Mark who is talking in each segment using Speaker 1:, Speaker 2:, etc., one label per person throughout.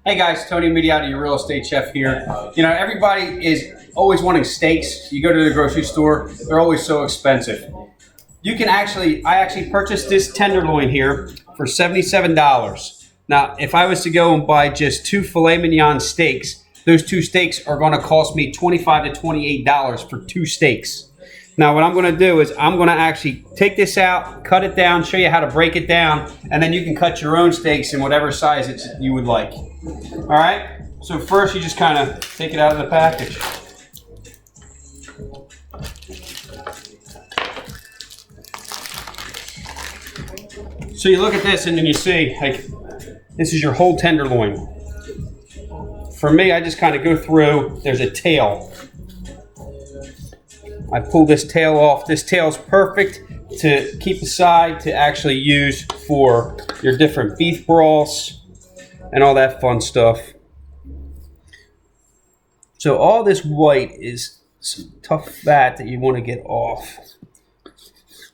Speaker 1: Hey guys, Tony Mediati, your real estate chef here. You know, everybody is always wanting steaks. You go to the grocery store, they're always so expensive. I actually purchased this tenderloin here for $77. Now, if I was to go and buy just two filet mignon steaks, those two steaks are gonna cost me $25 to $28 for two steaks. Now, what I'm gonna do is I'm gonna actually take this out, cut it down, show you how to break it down, and then you can cut your own steaks in whatever size you would like. All right, so first you just kind of take it out of the package. So you look at this and then you see, like, this is your whole tenderloin. For me, I just kind of go through, there's a tail. I pull this tail off. This tail's perfect to keep aside to actually use for your different beef broths and all that fun stuff. So all this white is some tough fat that you want to get off.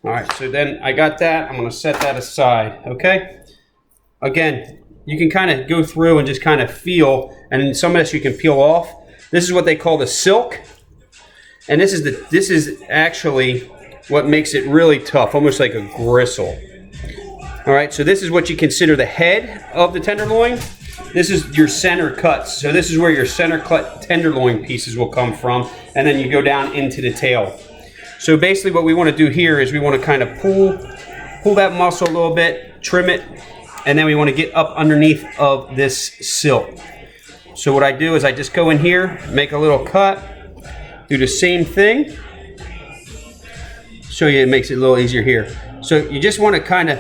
Speaker 1: All right, so then I got that. I'm going to set that aside, okay? Again, you can kind of go through and just kind of feel, and some of this you can peel off. This is what they call the silk. And this is actually what makes it really tough, almost like a gristle. All right, so this is what you consider the head of the tenderloin. This is your center cuts. So this is where your center cut tenderloin pieces will come from, and then you go down into the tail. So basically what we want to do here is we want to kind of pull that muscle a little bit, trim it, and then we want to get up underneath of this silk. So what I do is I just go in here, make a little cut, do the same thing. Show you, it makes it a little easier here. So you just want to kind of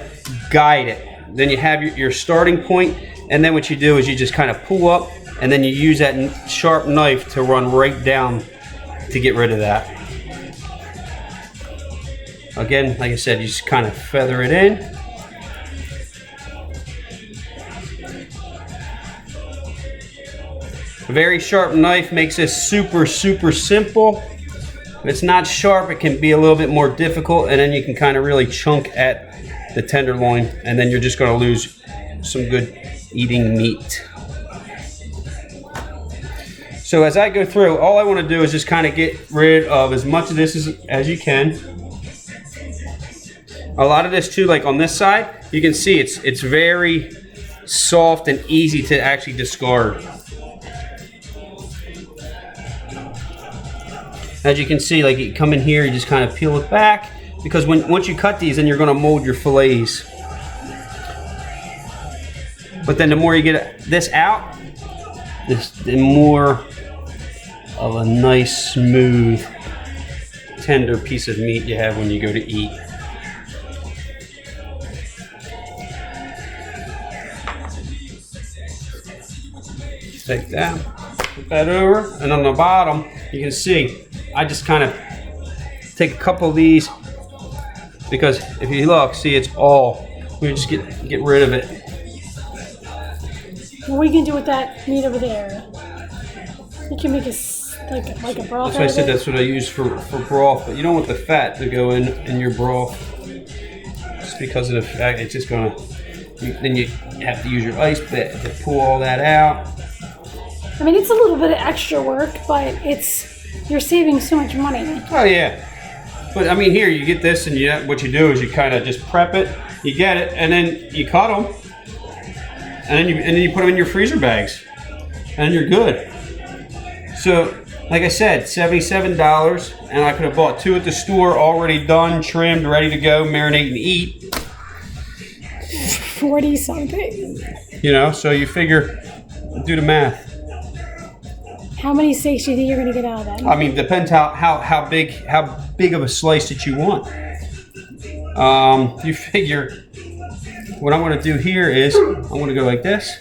Speaker 1: guide it. Then you have your starting point, and then what you do is you just kind of pull up, and then you use that sharp knife to run right down to get rid of that. Again, like I said, you just kind of feather it in. A very sharp knife makes this super simple. If it's not sharp, it can be a little bit more difficult, and then you can kind of really chunk at the tenderloin, and then you're just going to lose some good eating meat. So as I go through, all I want to do is just kind of get rid of as much of this as you can. A lot of this too, like on this side, you can see it's very soft and easy to actually discard. As you can see, like you come in here, you just kind of peel it back, because once you cut these, then you're going to mold your fillets. But then the more you get this out, the more of a nice, smooth, tender piece of meat you have when you go to eat. Take that, put that over, and on the bottom, you can see, I just kind of take a couple of these, because if you look, see, it's all, we just get rid of it.
Speaker 2: What are you gonna do with that meat over there? You can make a like a broth.
Speaker 1: That's why I said that's what I use for broth, but you don't want the fat to go in your broth, just because of the fact it's just gonna. Then you have to use your ice bit to pull all that out.
Speaker 2: I mean, it's a little bit of extra work, but you're saving so much money.
Speaker 1: Oh yeah, but I mean, here you get this, and what you do is you kind of just prep it, you get it, and then you cut them, and then you put them in your freezer bags, and you're good. So, like I said, $77, and I could have bought two at the store, already done, trimmed, ready to go, marinate and eat.
Speaker 2: 40 something.
Speaker 1: You know, so you figure, do the math.
Speaker 2: How many steaks do you think you're going to get out of that?
Speaker 1: I mean, depends how big of a slice that you want. You figure, what I'm going to do here is I'm going to go like this,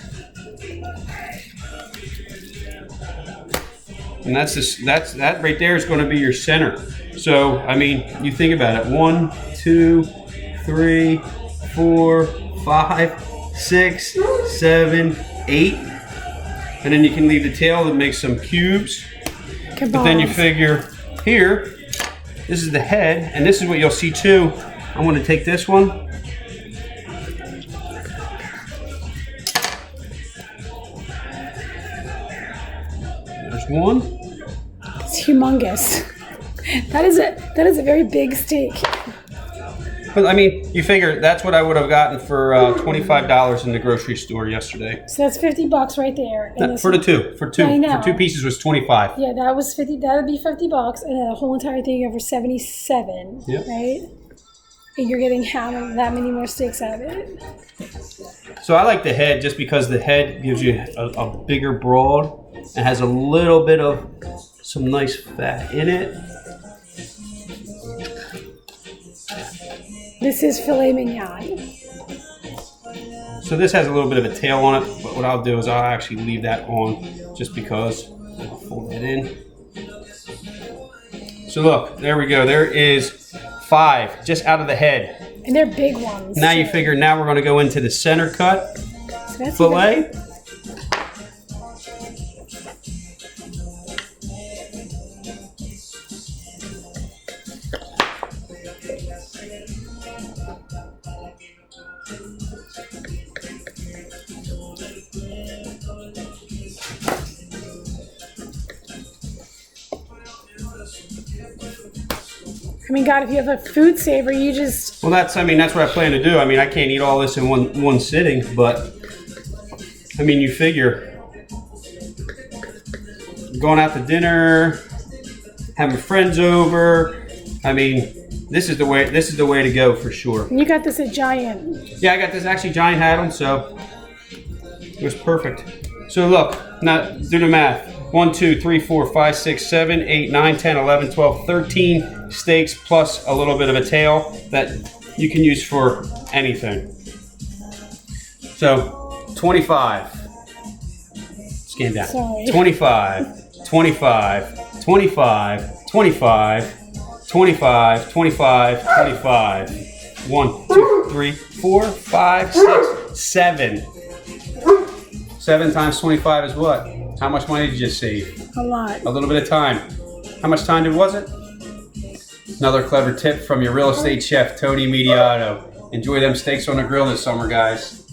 Speaker 1: and that right there is going to be your center. So I mean, you think about it: 1, 2, 3, 4, 5, 6, 7, 8. And then you can leave the tail to make some cubes.
Speaker 2: Kebabs.
Speaker 1: But then you figure here, this is the head, and this is what you'll see too. I'm going to take this one. There's one.
Speaker 2: It's humongous. That is a very big steak.
Speaker 1: But I mean, you figure that's what I would have gotten for $25 in the grocery store yesterday.
Speaker 2: So that's $50 right there. And
Speaker 1: For two pieces was 25.
Speaker 2: Yeah, that was 50. That would be $50, and then the whole entire thing over 77.
Speaker 1: Yep.
Speaker 2: Right. And you're getting that many more steaks out of it.
Speaker 1: So I like the head just because the head gives you a bigger broad and has a little bit of some nice fat in it.
Speaker 2: This is filet mignon.
Speaker 1: So this has a little bit of a tail on it, but what I'll do is I'll actually leave that on just because. I'll fold it in. So look, there we go. There is 5 just out of the head.
Speaker 2: And they're big ones.
Speaker 1: Now you figure now we're going to go into the center cut filet.
Speaker 2: I mean, God, if you have a food saver, you just...
Speaker 1: Well, that's what I plan to do. I mean, I can't eat all this in one sitting, but I mean, you figure going out to dinner, having friends over. I mean, this is the way to go for sure.
Speaker 2: And you got this at Giant.
Speaker 1: Yeah, I got this. Actually, Giant had them, so it was perfect. So look, now do the math. 1, 2, 3, 4, 5, 6, 7, 8, 9, 10, 11, 12, 13 steaks plus a little bit of a tail that you can use for anything. So 25. Scan down.
Speaker 2: Sorry.
Speaker 1: 25, 25, 25, 25, 25, 25, 25. 1, 2, 3, 4, 5, 6, 7. 7 times 25 is what? How much money did you save?
Speaker 2: A lot.
Speaker 1: A little bit of time. How much time was it? Another clever tip from your real estate chef, Tony Mediato. Enjoy them steaks on the grill this summer, guys.